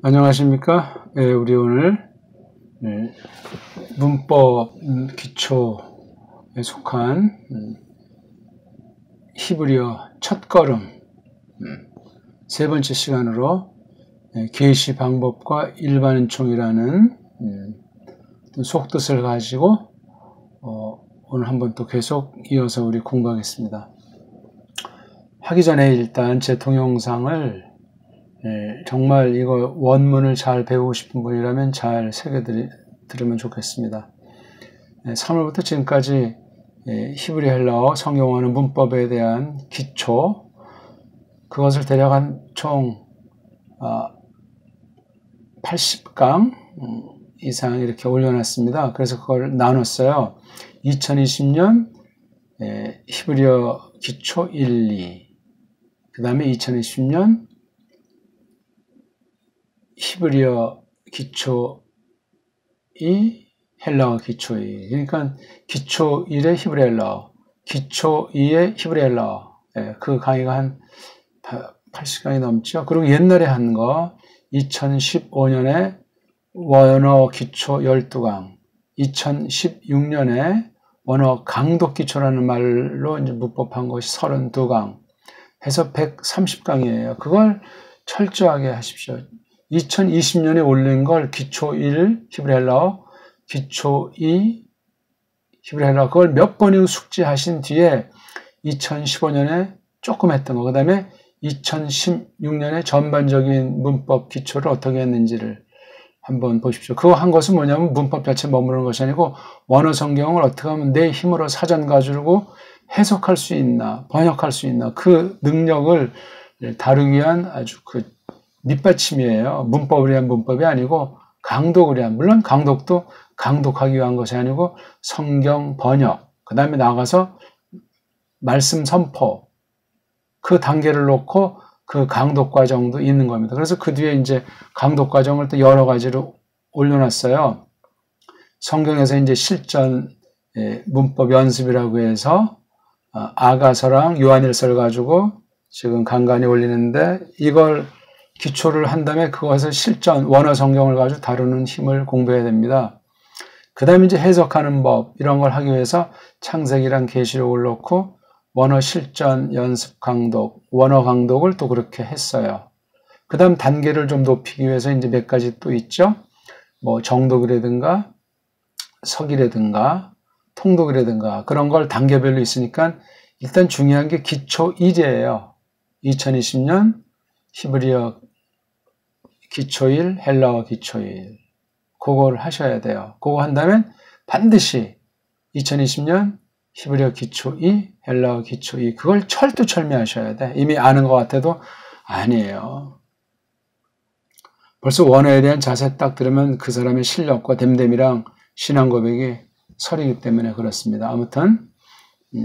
안녕하십니까? 우리 오늘 문법 기초에 속한 히브리어 첫걸음 세 번째 시간으로 계시 방법과 일반은총이라는 속뜻을 가지고 오늘 한번 또 계속 이어서 우리 공부하겠습니다. 하기 전에 일단 제 동영상을 정말 이거 원문을 잘 배우고 싶은 분이라면 잘 새겨들으면 좋겠습니다. 3월부터 지금까지 히브리 헬라어 성경어는 문법에 대한 기초, 그것을 대략 한 총 80강 이상 이렇게 올려놨습니다. 그래서 그걸 나눴어요. 2020년 히브리어 기초 1, 2, 그 다음에 2020년 히브리어 기초 2, 헬라어 기초 2. 그러니까 기초 1의 히브리 헬라어, 기초 2의 히브리 헬라어. 그 강의가 한 80강이 넘죠. 그리고 옛날에 한 거 2015년에 원어 기초 12강, 2016년에 원어 강독 기초라는 말로 이제 문법한 것이 32강 해서 130강이에요. 그걸 철저하게 하십시오. 2020년에 올린 걸 기초 1 히브리 헬라어, 기초 2 히브리 헬라어, 그걸 몇 번이고 숙지하신 뒤에 2015년에 조금 했던 거, 그 다음에 2016년에 전반적인 문법 기초를 어떻게 했는지를 한번 보십시오. 그거 한 것은 뭐냐면 문법 자체에 머무르는 것이 아니고 원어 성경을 어떻게 하면 내 힘으로 사전 가지고 해석할 수 있나, 번역할 수 있나, 그 능력을 다루기 위한 아주 그 밑받침이에요. 문법을 위한 문법이 아니고 강독을 위한, 물론 강독도 강독하기 위한 것이 아니고 성경 번역, 그 다음에 나가서 말씀 선포, 그 단계를 놓고 그 강독 과정도 있는 겁니다. 그래서 그 뒤에 이제 강독 과정을 또 여러 가지로 올려놨어요. 성경에서 이제 실전 문법 연습이라고 해서 아가서랑 요한일서를 가지고 지금 간간히 올리는데, 이걸 기초를 한 다음에 그것을 실전 원어 성경을 가지고 다루는 힘을 공부해야 됩니다. 그 다음에 이제 해석하는 법, 이런 걸 하기 위해서 창세기랑 계시록을 놓고 원어 실전 연습 강독, 원어 강독을 또 그렇게 했어요. 그 다음 단계를 좀 높이기 위해서 이제 몇 가지 또 있죠. 뭐 정독이라든가 서기라든가 통독이라든가 그런 걸 단계별로 있으니까 일단 중요한 게 기초 1이에요. 2020년 히브리어 기초 1, 헬라어 기초 1. 그걸 하셔야 돼요. 그거 한다면 반드시 2020년 히브리어 기초 2, 헬라어 기초 2. 그걸 철두철미하셔야 돼. 이미 아는 것 같아도 아니에요. 벌써 원어에 대한 자세 딱 들으면 그 사람의 실력과 됨됨이랑 신앙 고백이 서리기 때문에 그렇습니다. 아무튼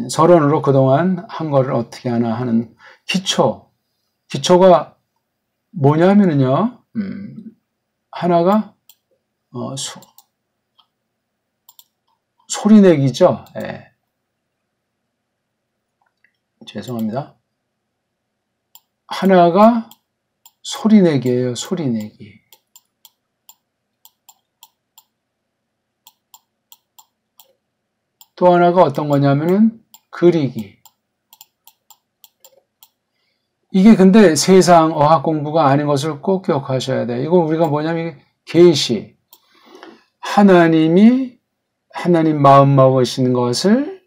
서론으로 그동안 한 거를 어떻게 하나 하는 기초가 뭐냐면요, 하나가 소리내기죠. 죄송합니다. 하나가 소리내기예요. 소리내기. 또 하나가 어떤 거냐면은 그리기. 이게 근데 세상 어학 공부가 아닌 것을 꼭 기억하셔야 돼요. 이거 우리가 뭐냐면 계시. 하나님 마음 먹으신 것을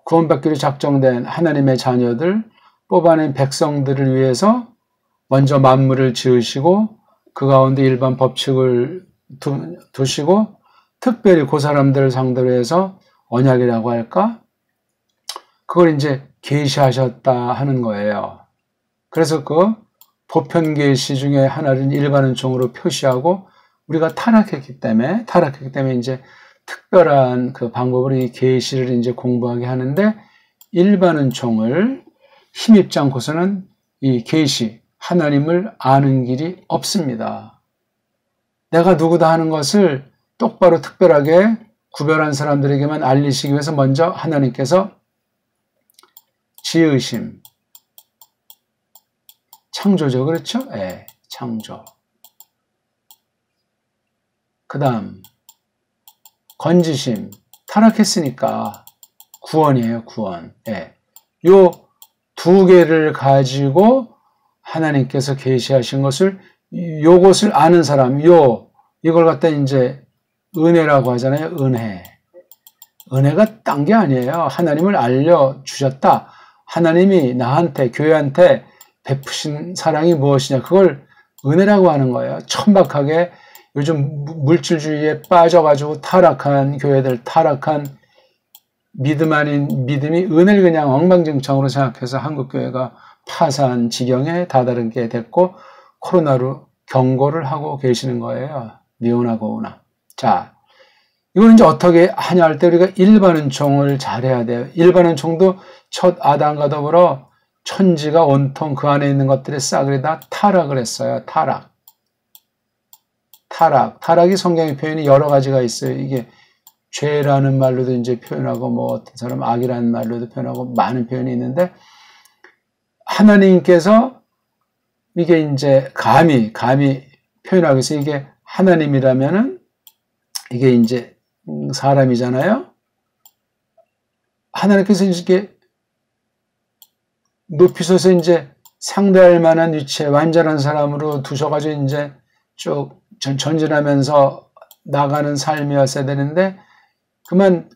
구원받기로 작정된 하나님의 자녀들, 뽑아낸 백성들을 위해서 먼저 만물을 지으시고 그 가운데 일반 법칙을 두시고 특별히 그 사람들을 상대로 해서 언약이라고 할까? 그걸 이제 계시하셨다 하는 거예요. 그래서 그 보편 계시 중에 하나는 일반은총으로 표시하고, 우리가 타락했기 때문에 이제 특별한 그 방법으로 이 계시를 이제 공부하게 하는데, 일반은총을 힘입지 않고서는 이 계시, 하나님을 아는 길이 없습니다. 내가 누구다 하는 것을 똑바로 특별하게 구별한 사람들에게만 알리시기 위해서 먼저 하나님께서 지으심, 창조죠. 그렇죠? 예. 창조. 그 다음 건지심. 타락했으니까 구원이에요. 구원. 예. 요 두 개를 가지고 하나님께서 계시하신 것을, 요것을 아는 사람, 이걸 갖다 이제 은혜라고 하잖아요. 은혜가 딴 게 아니에요. 하나님을 알려주셨다. 하나님이 나한테, 교회한테 베푸신 사랑이 무엇이냐. 그걸 은혜라고 하는 거예요. 천박하게 요즘 물질주의에 빠져가지고 타락한 교회들, 타락한 믿음 아닌 믿음이 은혜를 그냥 엉망진창으로 생각해서 한국교회가 파산 지경에 다다르게 됐고 코로나로 경고를 하고 계시는 거예요. 미오나고우나. 자, 이걸 이제 어떻게 하냐 할 때 우리가 일반은총을 잘해야 돼요. 일반은총도 첫 아담과 더불어 천지가 온통 그 안에 있는 것들의 싹을 다 타락을 했어요. 타락이 성경의 표현이 여러 가지가 있어요. 이게 죄라는 말로도 이제 표현하고 뭐 어떤 사람 악이라는 말로도 표현하고 많은 표현이 있는데 하나님께서 이게 이제 감히 표현하기 위해서 이게 하나님이라면은 이게 이제 사람이잖아요. 하나님께서 이렇게 높이셔서 이제 상대할 만한 위치에 완전한 사람으로 두셔가지고 이제 쭉 전진하면서 나가는 삶이었어야 되는데 그만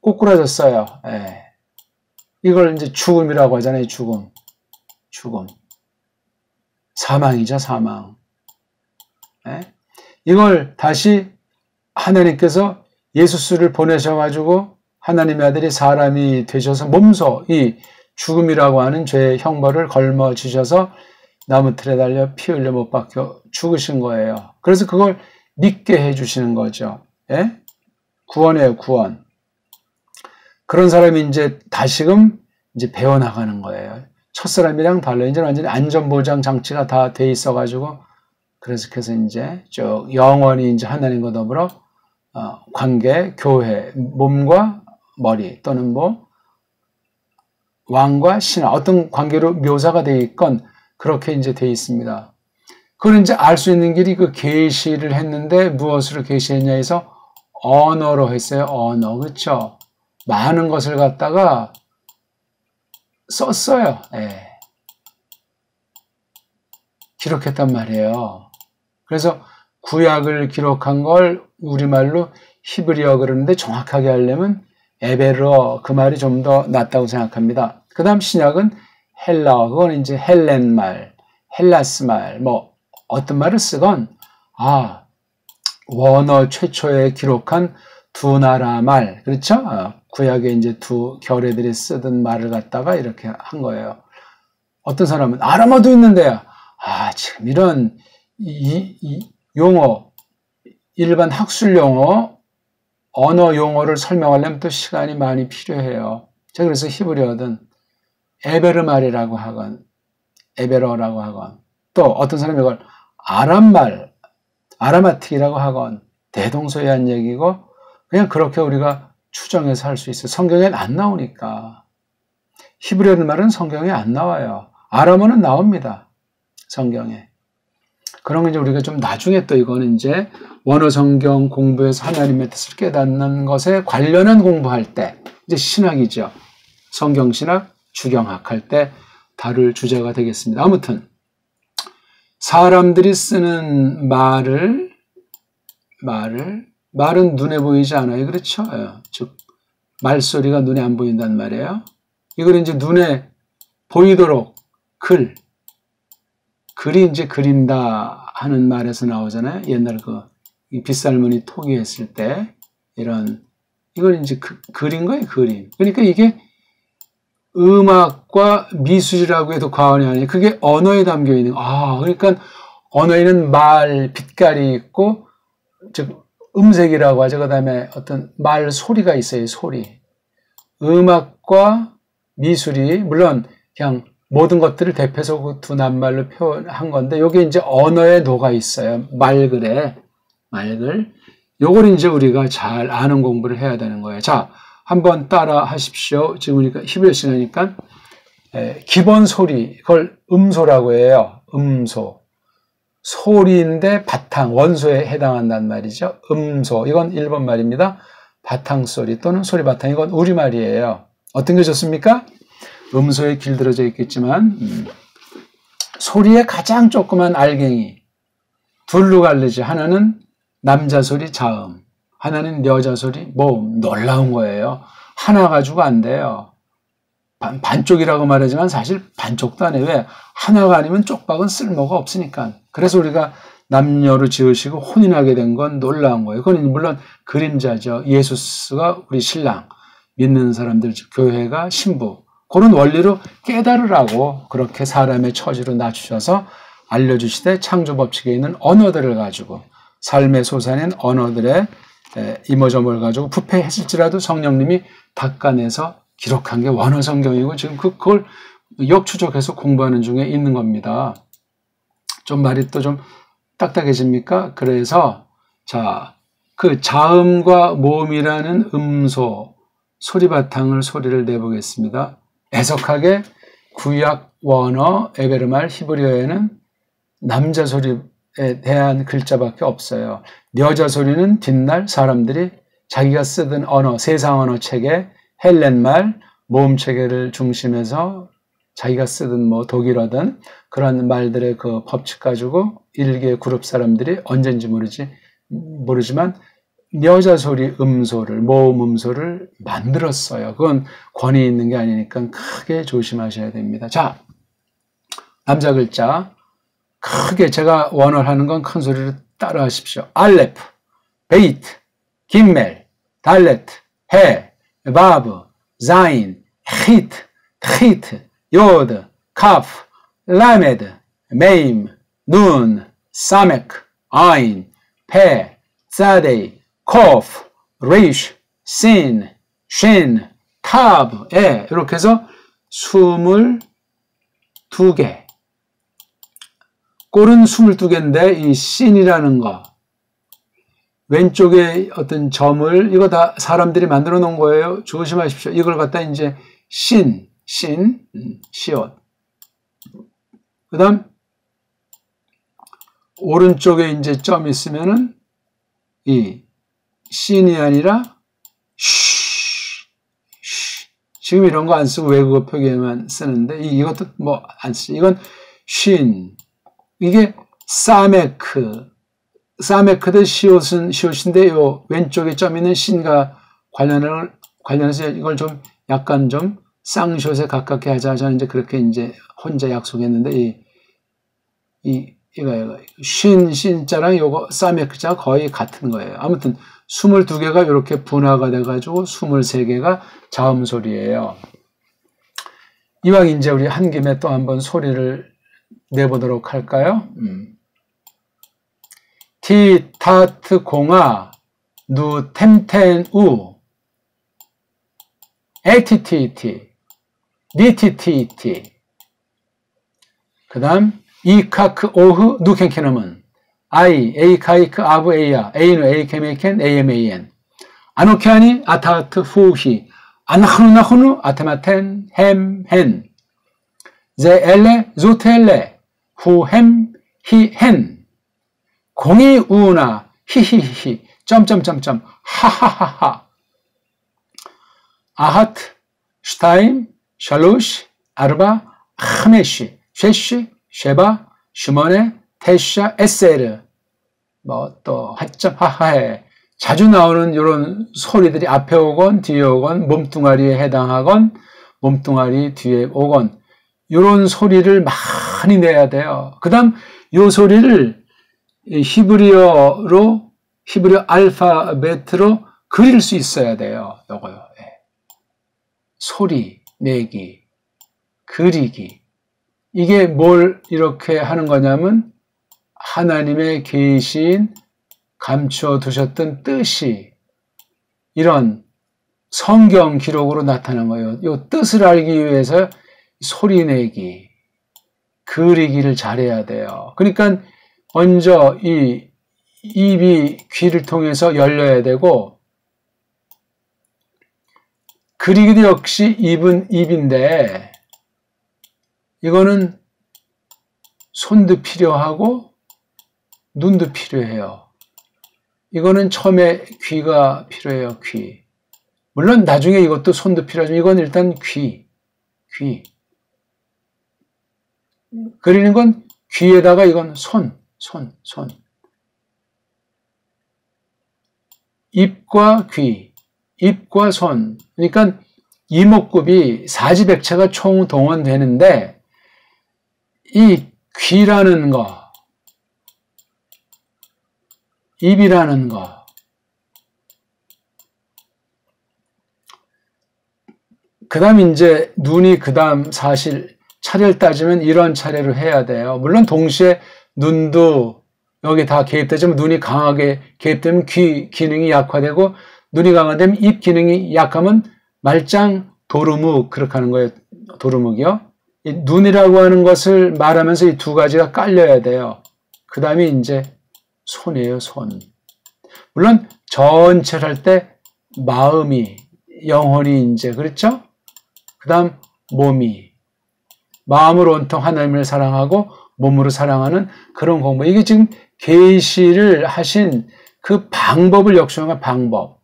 꼬꾸라졌어요. 예. 이걸 이제 죽음이라고 하잖아요. 죽음. 사망이죠, 사망. 예? 이걸 다시 하나님께서 예수스를 보내셔가지고 하나님의 아들이 사람이 되셔서 몸소 이 죽음이라고 하는 죄의 형벌을 걸머지셔서 나무틀에 달려 피 흘려 못 박혀 죽으신 거예요. 그래서 그걸 믿게 해주시는 거죠. 예? 구원이에요, 구원. 그런 사람이 이제 다시금 이제 배워나가는 거예요. 첫사람이랑 달라. 이제 완전히 안전보장 장치가 다 돼 있어가지고, 그래서 이제 쭉 영원히 이제 하나님과 더불어, 관계, 교회, 몸과 머리, 또는 뭐, 왕과 신하, 어떤 관계로 묘사가 돼 있건, 그렇게 이제 돼 있습니다. 그걸 이제 알 수 있는 길이 그 계시를 했는데, 무엇으로 계시했냐 해서, 언어로 했어요. 언어. 그렇죠? 많은 것을 갖다가 썼어요. 예. 기록했단 말이에요. 그래서 구약을 기록한 걸 우리말로 히브리어 그러는데 정확하게 하려면 에베르어, 그 말이 좀 더 낫다고 생각합니다. 그 다음 신약은 헬라어, 그건 이제 헬렌 말, 헬라스 말, 뭐 어떤 말을 쓰건 원어 최초에 기록한 두 나라 말, 그렇죠? 구약에 이제 두 결애들이 쓰던 말을 갖다가 이렇게 한 거예요. 어떤 사람은 아람어도 있는데, 지금 이런 이 용어, 일반 학술 용어, 언어 용어를 설명하려면 또 시간이 많이 필요해요. 제가 그래서 히브리어든 에베르 말이라고 하건, 에베러라고 하건, 또 어떤 사람이 이걸 아람말, 아라마틱이라고 하건 대동소이한 얘기고 그냥 그렇게 우리가 추정해서 할 수 있어요. 성경엔 안 나오니까. 히브리어 말은 성경에 안 나와요. 아람어는 나옵니다. 성경에. 그런 건 이제 우리가 좀 나중에 또 이거는 이제 원어 성경 공부해서 하나님의 뜻을 깨닫는 것에 관련한 공부할 때 이제 신학이죠. 성경신학, 주경학 할 때 다룰 주제가 되겠습니다. 아무튼 사람들이 쓰는 말은 눈에 보이지 않아요. 그렇죠? 즉 말소리가 눈에 안 보인단 말이에요. 이걸 이제 눈에 보이도록 글이 이제 그린다 하는 말에서 나오잖아요. 옛날 빗살무늬 토기했을 때 이걸 이제 그린 거예요. 그림. 그러니까 이게 음악과 미술이라고 해도 과언이 아니에요. 그게 언어에 담겨 있는 그러니까 언어에는 말, 빛깔이 있고 즉 음색이라고 하죠. 그 다음에 어떤 말 소리가 있어요. 소리. 음악과 미술이 물론 그냥 모든 것들을 대표해서 그 두 낱말로 표현한 건데 요게 이제 언어에 녹아 있어요. 말글. 요걸 이제 우리가 잘 아는 공부를 해야 되는 거예요. 자, 한번 따라 하십시오. 지금 우리가 히브리어 시간이니까 기본 소리, 그걸 음소라고 해요. 음소. 소리인데 바탕, 원소에 해당한단 말이죠. 음소, 이건 일본 말입니다. 바탕소리 또는 소리 바탕, 이건 우리말이에요. 어떤 게 좋습니까? 음소에 길들어져 있겠지만 소리의 가장 조그만 알갱이 둘로 갈리지. 하나는 남자 소리 자음, 하나는 여자 소리 모음. 놀라운 거예요. 하나 가지고 안 돼요. 반쪽이라고 말하지만 사실 반쪽도 안 해요. 왜? 하나가 아니면 쪽박은 쓸모가 없으니까. 그래서 우리가 남녀로 지으시고 혼인하게 된 건 놀라운 거예요. 그건 물론 그림자죠. 예수스가 우리 신랑, 믿는 사람들, 교회가 신부. 그런 원리로 깨달으라고 그렇게 사람의 처지로 낮추셔서 알려주시되 창조 법칙에 있는 언어들을 가지고 삶의 소산인 언어들의 이모저모를 가지고 부패했을지라도 성령님이 닦아내서 기록한 게 원어 성경이고 지금 그걸 역추적해서 공부하는 중에 있는 겁니다. 좀 말이 또 좀 딱딱해집니까? 그래서 자, 그 자음과 모음이라는 음소 소리 바탕을 소리를 내보겠습니다. 애석하게 구약 원어 에베르말 히브리어에는 남자 소리에 대한 글자밖에 없어요. 여자 소리는 뒷날 사람들이 자기가 쓰던 언어, 세상 언어 체계, 헬렌말, 모음 체계를 중심해서 자기가 쓰던 뭐 독일어든 그런 말들의 그 법칙 가지고 일개 그룹 사람들이 언젠지 모르지만 여자 소리 음소를, 모음 음소를 만들었어요. 그건 권위 있는 게 아니니까 크게 조심하셔야 됩니다. 자, 남자 글자 크게 제가 원어하는 건 큰 소리로 따라 하십시오. 알레프, 베이트, 김멜, 달레트, 해, 바브, 자인, 히트, 트히트, 요드, 카프, 라메드, 메임, 눈, 사메크, 아인, 페, 자데이, 코프, 리쉬, 신, 신, 타브, 이렇게 해서 22개. 꼴은 22개인데 이 신이라는 거 왼쪽에 어떤 점을 이거 다 사람들이 만들어 놓은 거예요. 조심하십시오. 이걸 갖다 이제 시옷. 그 다음 오른쪽에 이제 점 있으면은 이 신이 아니라 지금 이런 거 안 쓰고 외국어 표기에만 쓰는데 이것도 뭐 안 쓰. 이건 신. 이게 사메크드 시옷인데 요 왼쪽에 점 있는 신과 관련해서 이걸 좀 약간 좀 쌍시옷에 가깝게 하자. 저는 이제 그렇게 이제 혼자 약속했는데 이거 신자랑 요거 사메크자 거의 같은 거예요. 아무튼 22개가 이렇게 분화가 돼가지고 23개가 자음 소리예요. 이왕 이제 우리 한 김에 또 한번 소리를 내보도록 할까요? 티, 타트, 공아, 누, 템텐, 우, 에티티티, 니티티티. 그 다음, 이카크, 오흐, 누켄케너문, 아이, 에이카이크, 아브, 에이야, 에이누, 에이케메이켄, 에이에메이엔. 아노케아니, 아타트, 후히, 아나흐누나흐누, 아테마텐, 햄, 헨. 제 엘레, 조텔레, 후햄, 히헨. 공이 우나, 히히히, 점점점점, 하하하하. 아하트, 슈타임, 샬루시, 아르바, 하메시, 쉐시, 쉐바, 슈머네, 테샤, 에세르. 뭐 또 하점, 하하해. 자주 나오는 이런 소리들이 앞에 오건 뒤에 오건 몸뚱아리에 해당하건 몸뚱아리 뒤에 오건 이런 소리를 많이 내야 돼요. 그 다음 이 소리를 히브리어 알파벳으로 그릴 수 있어야 돼요. 요거요. 소리 내기, 그리기. 이게 뭘 이렇게 하는 거냐면 하나님의 계신 감추어 두셨던 뜻이 이런 성경 기록으로 나타난 거예요. 이 뜻을 알기 위해서 소리 내기, 그리기를 잘해야 돼요. 그러니까 먼저 이 입이 귀를 통해서 열려야 되고 그리기도 역시 입은 입인데 이거는 손도 필요하고 눈도 필요해요. 이거는 처음에 귀가 필요해요. 귀. 물론 나중에 이것도 손도 필요하지만 이건 일단 귀. 그리는 건 귀에다가 이건 손. 입과 귀, 입과 손. 그러니까 이목구비 사지백체가 총 동원되는데 이 귀라는 거, 입이라는 거, 그 다음 이제 눈이 그 다음 사실 차례를 따지면 이런 차례로 해야 돼요. 물론 동시에 눈도 여기 다 개입되지만 눈이 강하게 개입되면 귀 기능이 약화되고 눈이 강화되면 입 기능이 약하면 말짱 도루묵 그렇게 하는 거예요. 도루묵이요. 이 눈이라고 하는 것을 말하면서 이 두 가지가 깔려야 돼요. 그 다음에 이제 손이에요. 손. 물론 전체를 할 때 마음이 영혼이 이제 그렇죠? 그 다음 몸이 마음으로 온통 하나님을 사랑하고 몸으로 사랑하는 그런 공부. 이게 지금 계시를 하신 그 방법을 역설하는 방법.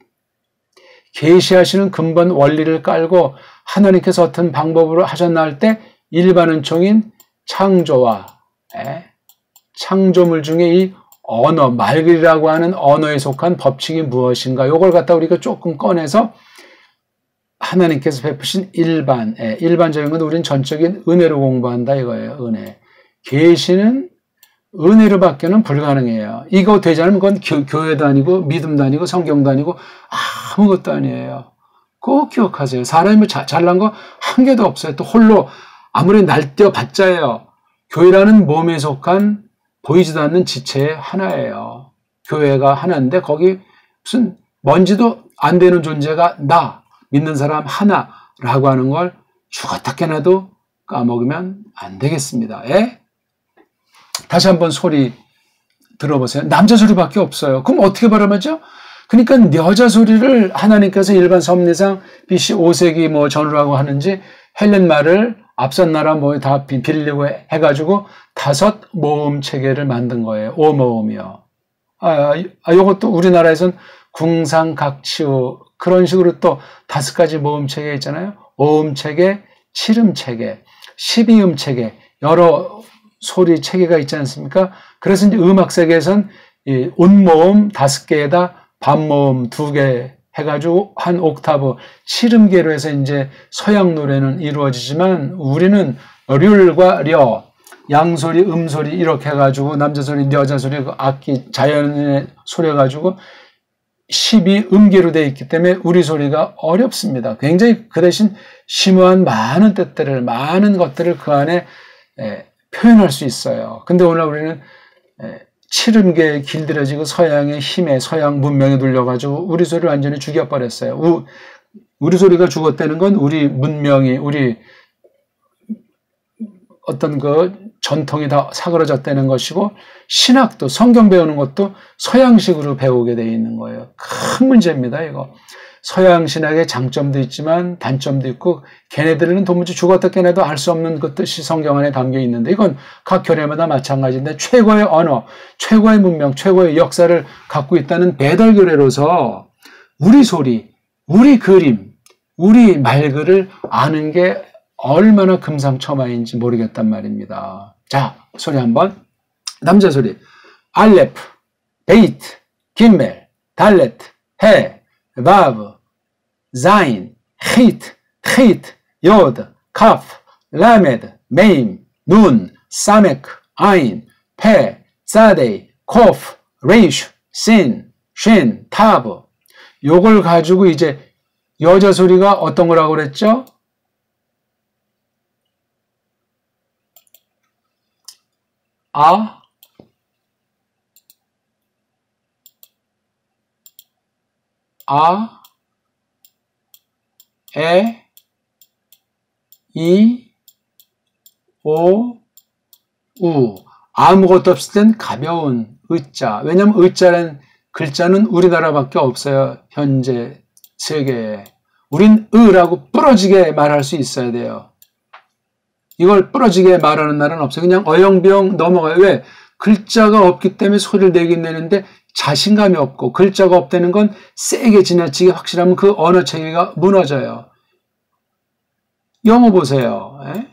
계시하시는 근본 원리를 깔고 하나님께서 어떤 방법으로 하셨나 할 때 일반 은총인 창조와 창조물 중에 이 언어, 말글이라고 하는 언어에 속한 법칙이 무엇인가 요걸 갖다 우리가 조금 꺼내서 하나님께서 베푸신 일반적인 건 우리는 전적인 은혜로 공부한다 이거예요. 은혜. 계시는 은혜로밖에는 불가능해요. 이거 되지 않으면 그건 교회도 아니고 믿음도 아니고 성경도 아니고 아무것도 아니에요. 꼭 기억하세요. 사람이 잘난 거 한 개도 없어요. 또 홀로 아무리 날뛰어봤자예요. 교회라는 몸에 속한 보이지도 않는 지체의 하나예요. 교회가 하나인데 거기 무슨 먼지도 안 되는 존재가 나 믿는 사람 하나라고 하는 걸 죽었다 깨나도 까먹으면 안 되겠습니다. 다시 한번 소리 들어보세요. 남자 소리밖에 없어요. 그럼 어떻게 발음하죠? 그러니까 여자 소리를 하나님께서 일반 섭리상 BC 5세기 뭐 전후라고 하는지 헬렌 말을 앞선 나라 뭐 다 빌리고 해가지고 5 모음 체계를 만든 거예요. 5모음이요. 요것도 우리나라에선 궁상각치우 그런 식으로 또 5가지 모음 체계 있잖아요. 5음 체계, 7음 체계, 12음 체계 여러 소리 체계가 있지 않습니까? 그래서 이제 음악 세계에선 이 온모음 5개에다 반모음 2개 해가지고 한 옥타브 7음계로 해서 이제 서양 노래는 이루어지지만 우리는 률과 려, 양소리, 음소리 이렇게 해가지고 남자 소리, 여자 소리, 그 악기, 자연의 소리 해가지고 12음계로 되어 있기 때문에 우리 소리가 어렵습니다. 굉장히 그 대신 심오한 많은 뜻들을, 많은 것들을 그 안에 표현할 수 있어요. 근데 오늘 우리는 7음계에 길들여지고 서양의 힘에, 서양 문명에 눌려가지고 우리 소리를 완전히 죽여버렸어요. 우리 소리가 죽었다는 건 우리 문명이, 우리 어떤 그 전통이 다 사그러졌다는 것이고 신학도 성경 배우는 것도 서양식으로 배우게 돼 있는 거예요. 큰 문제입니다. 이거 서양 신학의 장점도 있지만 단점도 있고 걔네들은 도무지 죽었다 깨나도 알 수 없는 그 뜻이 성경 안에 담겨 있는데 이건 각 교회마다 마찬가지인데 최고의 언어, 최고의 문명, 최고의 역사를 갖고 있다는 배달교회로서 우리 소리, 우리 그림, 우리 말글을 아는 게 얼마나 금상첨화인지 모르겠단 말입니다. 자, 소리 한번. 남자 소리. 알레프, 베이트, 김멜, 달레트, 해, 바브, 자인, 히트, 히트, 요드, 카프, 라메드, 메임, 눈, 사메크, 아인, 페, 사데이, 코프, 레이슈, 신, 쉰, 타브. 요걸 가지고 이제 여자 소리가 어떤 거라고 그랬죠? 아, 에, 이, 오, 우. 아무것도 없을 땐 가벼운 의자. 왜냐하면 의자라는 글자는 우리나라밖에 없어요. 현재 세계에. 우린 의라고 부러지게 말할 수 있어야 돼요. 이걸 부러지게 말하는 날은 없어요. 그냥 어영비영 넘어가요. 왜? 글자가 없기 때문에 소리를 내긴 내는데 자신감이 없고 글자가 없다는 건 세게 지나치게 확실하면 그 언어 체계가 무너져요. 영어 보세요. 에?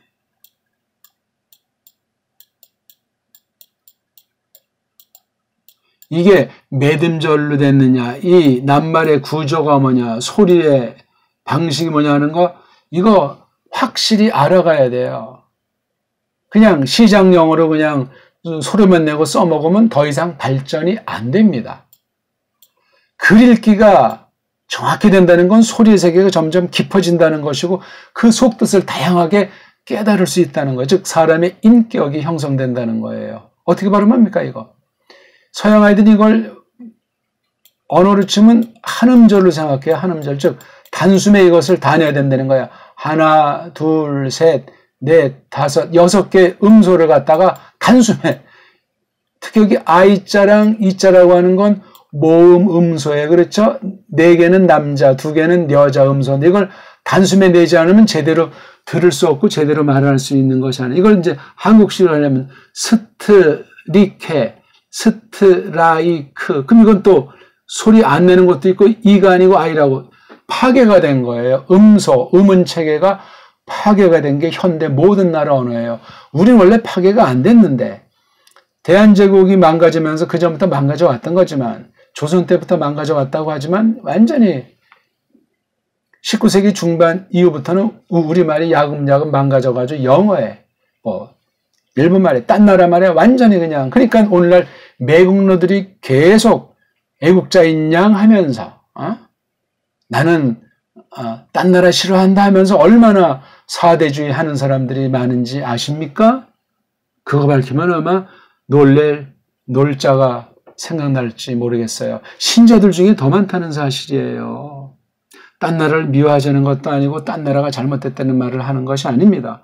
이게 몇 음절로 됐느냐, 이 낱말의 구조가 뭐냐, 소리의 방식이 뭐냐 하는 거, 이거 확실히 알아가야 돼요. 그냥 시장용어로 그냥 소리만 내고 써먹으면 더 이상 발전이 안 됩니다. 글 읽기가 정확히 된다는 건 소리의 세계가 점점 깊어진다는 것이고 그 속뜻을 다양하게 깨달을 수 있다는 거예요. 즉 사람의 인격이 형성된다는 거예요. 어떻게 발음합니까 이거? 서양 아이들이 이걸 언어로 치면 한 음절로 생각해요. 한 음절. 즉 단숨에 이것을 다 내야 된다는 거야. 하나, 둘, 셋, 넷, 다섯, 6개 음소를 갖다가 단숨에. 특히 여기 I자랑 E자라고 하는 건 모음 음소예요. 그렇죠? 4개는 남자, 2개는 여자 음소인데 이걸 단숨에 내지 않으면 제대로 들을 수 없고 제대로 말할 수 있는 것이 아니에요. 이걸 이제 한국식으로 하려면 스트리케, 스트라이크. 그럼 이건 또 소리 안 내는 것도 있고 이가 아니고 아이라고 파괴가 된 거예요. 음소, 음은 체계가 파괴가 된 게 현대 모든 나라 언어예요. 우리는 원래 파괴가 안 됐는데 대한제국이 망가지면서 그전부터 망가져 왔던 거지만 조선 때부터 망가져 왔다고 하지만 완전히 19세기 중반 이후부터는 우리말이 야금야금 망가져가지고 영어에 일본말에 딴 나라 말에 완전히 그냥 그러니까 오늘날 매국노들이 계속 애국자인 양 하면서 나는 딴 나라 싫어한다 하면서 얼마나 사대주의 하는 사람들이 많은지 아십니까? 그거 밝히면 아마 놀자가 생각날지 모르겠어요. 신자들 중에 더 많다는 사실이에요. 딴 나라를 미워하자는 것도 아니고 딴 나라가 잘못됐다는 말을 하는 것이 아닙니다.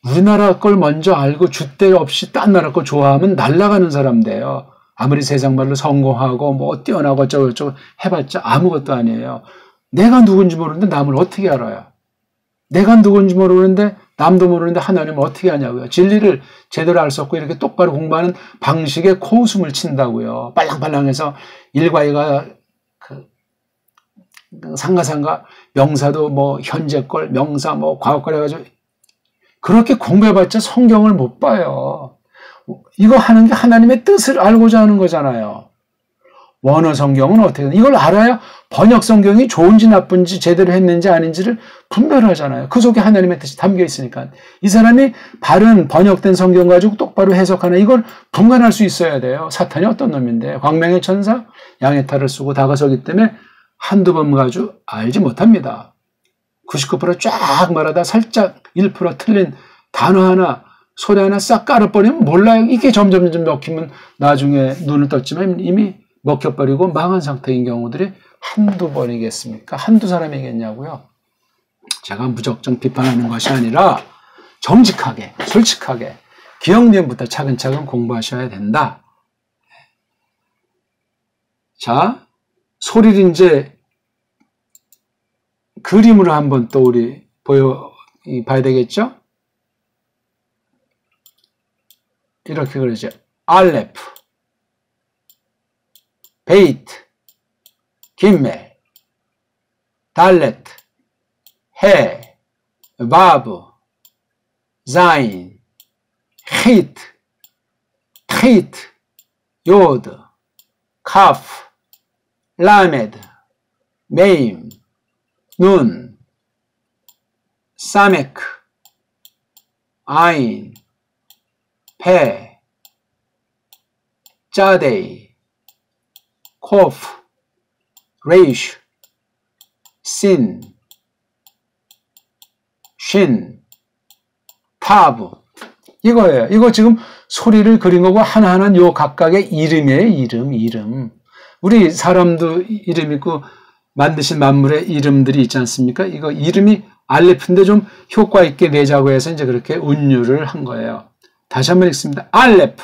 우리나라 걸 먼저 알고 줏대 없이 딴 나라 거 좋아하면 날아가는 사람인데요. 아무리 세상 말로 성공하고 뭐 뛰어나고 어쩌고저쩌고 해봤자 아무것도 아니에요. 내가 누군지 모르는데 남을 어떻게 알아요? 내가 누군지 모르는데 남도 모르는데 하나님을 어떻게 하냐고요. 진리를 제대로 알 수 없고 이렇게 똑바로 공부하는 방식에 코웃음을 친다고요. 빨랑빨랑해서 일과 이가 상가상가 명사도 뭐 현재걸 명사 뭐 과거걸 해가지고 그렇게 공부해봤자 성경을 못 봐요. 이거 하는 게 하나님의 뜻을 알고자 하는 거잖아요. 원어 성경은 어떻게 이걸 알아야 번역 성경이 좋은지 나쁜지 제대로 했는지 아닌지를 분별하잖아요. 그 속에 하나님의 뜻이 담겨 있으니까. 이 사람이 바른 번역된 성경 가지고 똑바로 해석하는 이걸 분간할 수 있어야 돼요. 사탄이 어떤 놈인데 광명의 천사 양의 탈을 쓰고 다가서기 때문에 한두 번 가지고 알지 못합니다. 99%쫙 말하다 살짝 1% 틀린 단어 하나 소리 하나 싹 깔아버리면 몰라요. 이게 점점 먹히면 나중에 눈을 떴지만 이미 먹혀버리고 망한 상태인 경우들이 한두 번이겠습니까? 한두 사람이겠냐고요. 제가 무작정 비판하는 것이 아니라 정직하게 솔직하게 기억니은부터 차근차근 공부하셔야 된다. 자, 소리를 이제 그림으로 한번 또 우리 봐야 되겠죠? 이렇게 그러죠. 알레프, 베이트, 김멜, 달레트, 해, 바브, 자인, 히트, 트히트, 요드, 카프, 라메드, 메임, 눈, 사메크, 아인, 페, 짜데이, 코프, 레이슈, 신, 신, 타브 이거예요. 이거 지금 소리를 그린 거고 하나하나는 요 각각의 이름이에요. 이름. 우리 사람도 이름 있고 만드신 만물의 이름들이 있지 않습니까? 이거 이름이 알레프인데 좀 효과 있게 내자고 해서 이제 그렇게 운율을 한 거예요. 다시 한번 읽습니다. 알레프,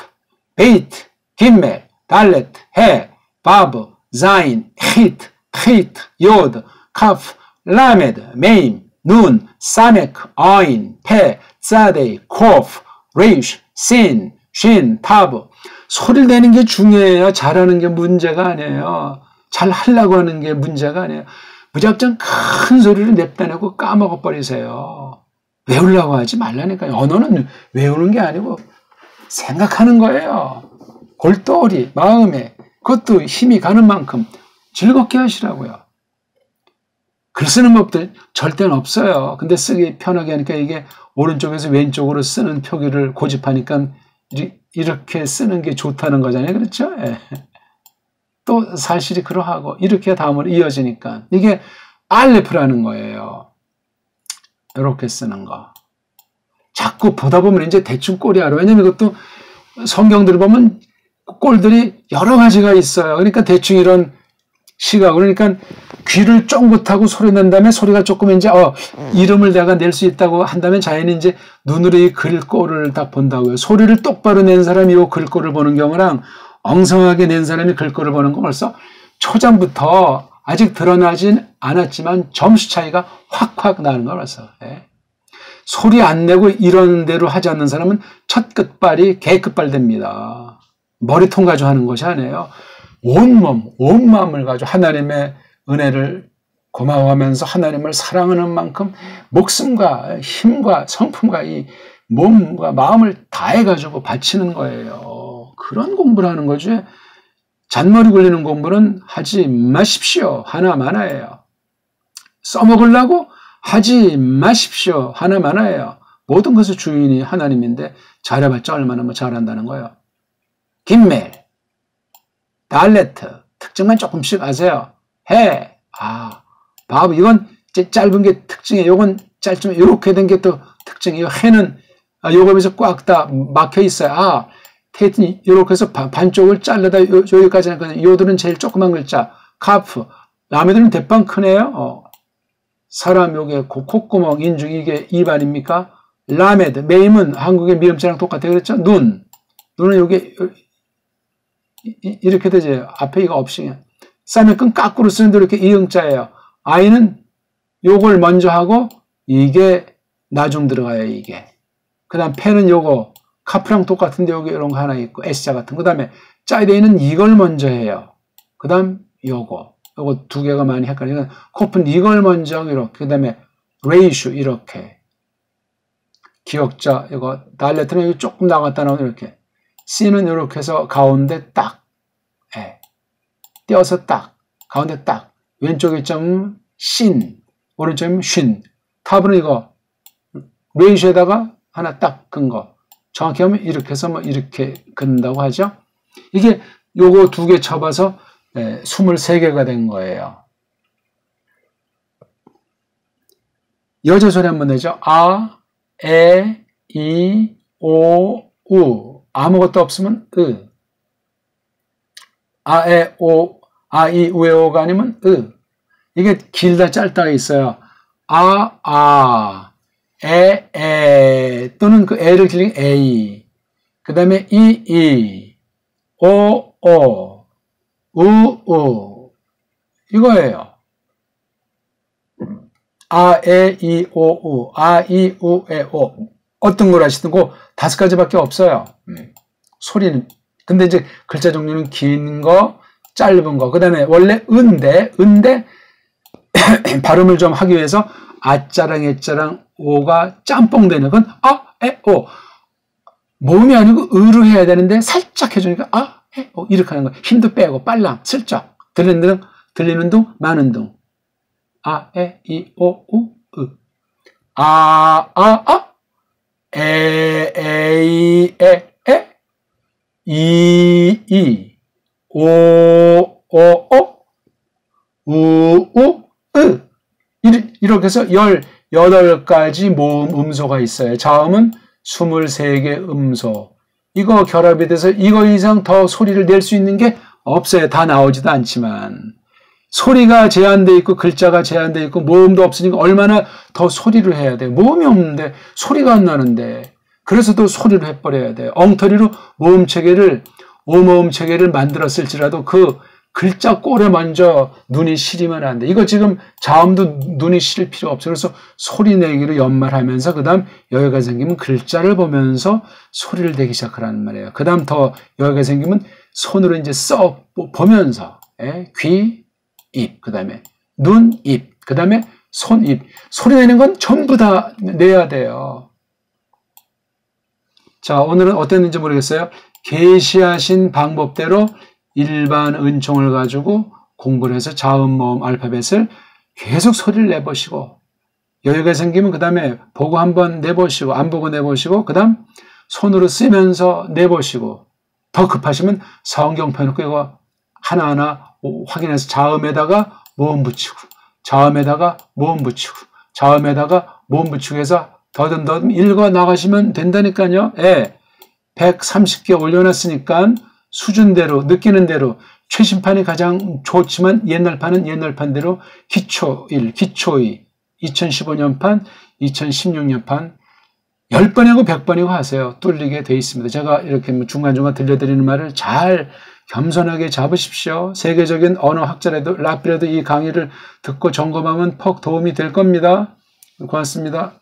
베이트, 김멜, 달레트, 해, 바브, 자인, 히트, 트히트, 요드, 카프, 라메드, 메임, 눈, 사메크, 아인, 페, 짜데이, 코프, 레이슈, 신, 신, 타브. 소리를 내는 게 중요해요. 잘하는 게 문제가 아니에요. 잘 하려고 하는 게 문제가 아니에요. 무작정 큰 소리를 냅다내고 까먹어버리세요. 외우려고 하지 말라니까요. 언어는 외우는 게 아니고 생각하는 거예요. 골똘히 마음에 그것도 힘이 가는 만큼 즐겁게 하시라고요. 글 쓰는 법도 절대는 없어요. 근데 쓰기 편하게 하니까 이게 오른쪽에서 왼쪽으로 쓰는 표기를 고집하니까 이렇게 쓰는 게 좋다는 거잖아요. 그렇죠? 예. 또 사실이 그러하고 이렇게 다음으로 이어지니까 이게 알레프라는 거예요. 이렇게 쓰는 거. 자꾸 보다 보면 이제 대충 꼴이 알아. 왜냐면 이것도 성경들을 보면 꼴들이 여러 가지가 있어요. 그러니까 대충 이런 시각, 그러니까 귀를 쫑긋하고 소리 낸 다음에 소리가 조금 이제 이름을 내가 낼 수 있다고 한다면 자연히 이제 눈으로 이 글꼴을 딱 본다고요. 소리를 똑바로 낸 사람이 이 글꼴을 보는 경우랑 엉성하게 낸 사람이 글꼴을 보는 거 벌써 초장부터 아직 드러나진 않았지만 점수 차이가 확확 나는 거 벌써. 예. 소리 안 내고 이런 대로 하지 않는 사람은 첫 끝발이 개 끝발 됩니다. 머리통 가지고 하는 것이 아니에요. 온 몸, 온 마음을 가지고 하나님의 은혜를 고마워하면서 하나님을 사랑하는 만큼 목숨과 힘과 성품과 이 몸과 마음을 다해가지고 바치는 거예요. 그런 공부를 하는 거지. 잔머리 굴리는 공부는 하지 마십시오. 하나마나예요. 써먹으려고 하지 마십시오. 하나마나예요. 모든 것의 주인이 하나님인데 잘해봤자 얼마나 뭐 잘한다는 거예요. 김멜, 달레트, 특징만 조금씩 아세요. 해, 바보, 이건 짧은 게 특징이에요. 요건 짧지만 이렇게 된 게 또 특징이에요. 해는 요겁에서 꽉 다 막혀 있어요. 테이트는 이렇게 해서 반쪽을 잘라다 여기까지 하거든요. 요들은 제일 조그만 글자. 카프, 라메들은 대빵 크네요. 사람 요게 콧구멍, 인중 이게 입안입니까? 라메드, 메임은 한국의 미음자랑 똑같아요. 그렇죠? 눈은 요게 이렇게 되죠. 앞에 이거 없이. 쌈의끈 까꾸로 쓰는데 이렇게 이응자예요. 아이는 요걸 먼저 하고 이게 나중 들어가요. 이게. 그 다음 펜은 요거 카프랑 똑같은데 여기 이런 거 하나 있고 S자 같은. 그 다음에 짜이데이는 이걸 먼저 해요. 그 다음 요거 두 개가 많이 헷갈리니까 코프는 이걸 먼저 하고 이렇게. 그 다음에 레이슈 이렇게. 기억자 이거 달레트는 조금 나갔다 나오면 이렇게. C는 이렇게 해서 가운데 딱. 띄어서 딱. 가운데 딱. 왼쪽에 점은 신. 오른쪽에 쉰. 탑은 이거 레이슈에다가 하나 딱 끈 거. 정확히 하면 이렇게 해서 뭐 이렇게 긋는다고 하죠. 이게 요거 두 개 쳐봐서 23개가 된 거예요. 여자 소리 한번 내죠. 아, 에, 이, 오, 우. 아무것도 없으면 으. 아, 에, 오, 아, 이, 우에, 오가 아니면 으. 이게 길다 짧다가 있어요. 에, 또는 그 에를 길린 에이. 그 다음에 이, 오, 우. 이거예요. 에, 이, 오, 우. 이, 우, 에, 오. 어떤 걸 하시든 그 5가지밖에 없어요. 소리는. 근데 이제 글자 종류는 긴 거, 짧은 거. 그 다음에 원래 은데 발음을 좀 하기 위해서 아자랑 애자랑 오가 짬뽕 되는 건 에, 오. 모음이 아니고 으로 해야 되는데 살짝 해주니까 에, 오. 이렇게 하는 거예요. 힘도 빼고 빨랑 슬쩍. 들리는 둥, 마는 둥. 에, 이, 오, 우, 으. 에, 이, 에, 이, 오, 우, 으. 이렇게 해서 18가지 모음 음소가 있어요. 자음은 23개 음소. 이거 결합이 돼서 이거 이상 더 소리를 낼 수 있는 게 없어요. 다 나오지도 않지만. 소리가 제한되어 있고 글자가 제한되어 있고 모음도 없으니까 얼마나 더 소리를 해야 돼요. 모음이 없는데 소리가 안 나는데. 그래서 또 소리를 해버려야 돼요. 엉터리로 모음 체계를 5모음 체계를 만들었을지라도 그 글자 꼴에 먼저 눈이 시리면 안 돼. 이거 지금 자음도 눈이 시릴 필요 없어. 그래서 소리 내기로 연말하면서 그 다음 여유가 생기면 글자를 보면서 소리를 내기 시작하라는 말이에요. 그 다음 더 여유가 생기면 손으로 이제 써 보면서 귀, 입, 그 다음에 눈, 입, 그 다음에 손, 입. 소리 내는 건 전부 다 내야 돼요. 자, 오늘은 어땠는지 모르겠어요. 계시하신 방법대로 일반 은총을 가지고 공부를 해서 자음, 모음, 알파벳을 계속 소리를 내보시고 여유가 생기면 그 다음에 보고 한번 내보시고 안 보고 내보시고 그 다음 손으로 쓰면서 내보시고 더 급하시면 성경 펴놓고 이거 하나하나 확인해서 자음에다가 모음 붙이고 자음에다가 모음 붙이고 자음에다가 모음 붙이고 해서 더듬더듬 읽어 나가시면 된다니까요. 130개 올려놨으니까 수준대로 느끼는 대로 최신판이 가장 좋지만 옛날판은 옛날판대로 기초 1, 기초 2, 2015년판, 2016년판 10번이고 100번이고 하세요. 뚫리게 돼 있습니다. 제가 이렇게 중간중간 들려드리는 말을 잘 겸손하게 잡으십시오. 세계적인 언어학자라도 라피라도 이 강의를 듣고 점검하면 퍽 도움이 될 겁니다. 고맙습니다.